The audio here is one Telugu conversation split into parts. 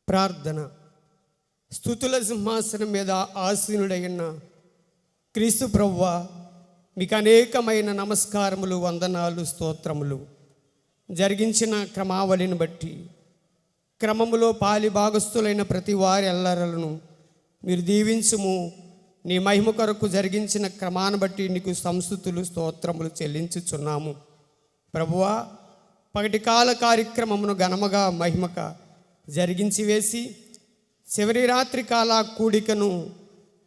ప్రార్థన. స్తుతుల సింహాసనం మీద ఆసీనుడైన క్రీస్తు ప్రభువా, మీకు అనేకమైన నమస్కారములు, వందనాలు, స్తోత్రములు. జరిగించిన క్రమావళిని బట్టి క్రమములో పాలి భాగస్థులైన ప్రతి వారి అల్లరలను మీరు దీవించుము. నీ మహిమ కొరకు జరిగించిన క్రమాన్ని బట్టి నీకు సంస్తుతులు, స్తోత్రములు చెల్లించుచున్నాము. ప్రభువా, పగటి కాల కార్యక్రమమును ఘనముగా మహిమక జరిగించి వేసి చివరి రాత్రి కాల కూడికను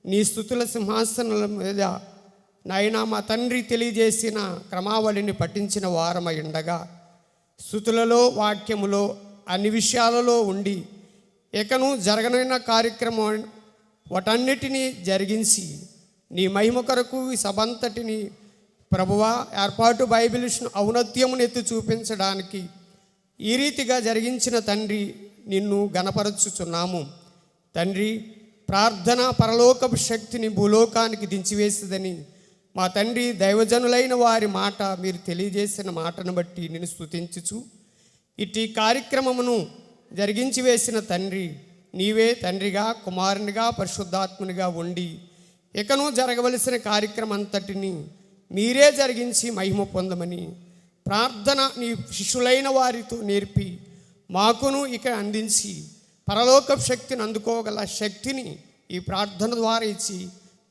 నీ స్తుతుల సింహాసనాల మీద నాయనా మా తండ్రి తెలియజేసిన క్రమావళిని పఠించిన వారమై ఉండగా, స్తుతులలో, వాక్యములో, అన్ని విషయాలలో ఉండి ఇకను జరగనైన కార్యక్రమం వాటన్నిటినీ జరిగించి నీ మహిమ కొరకు ఈ సభంతటిని ప్రభువా ఏర్పాటు బైబిల్ ఔన్నత్యమును ఎత్తి చూపించడానికి ఈ రీతిగా జరిగించిన తండ్రి నిన్ను గణపరచుచున్నాము. తండ్రి, ప్రార్థన పరలోకపు శక్తిని భూలోకానికి దించివేస్తుందని మా తండ్రి దైవజనులైన వారి మాట మీరు తెలియజేసిన మాటను బట్టి నేను స్తుతించుచు ఇట్టి కార్యక్రమమును జరిగించి వేసిన తండ్రి నీవే తండ్రిగా, కుమారునిగా, పరిశుద్ధాత్మునిగా ఉండి ఇకను జరగవలసిన కార్యక్రమం అంతటిని మీరే జరిగించి మహిమ పొందమని ప్రార్థన నీ శిష్యులైన వారితో నేర్పి మాకును ఇక అందించి పరలోక శక్తిని అందుకోగల శక్తిని ఈ ప్రార్థన ద్వారా ఇచ్చి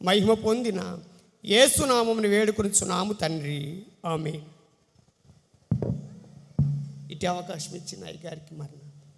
మహిమ పొందిన యేసు నామమును వేడుకొనుచున్నాము తండ్రి, ఆమేన్. ఇటు అవకాశం ఇచ్చిన అయ్యగారికి మరణ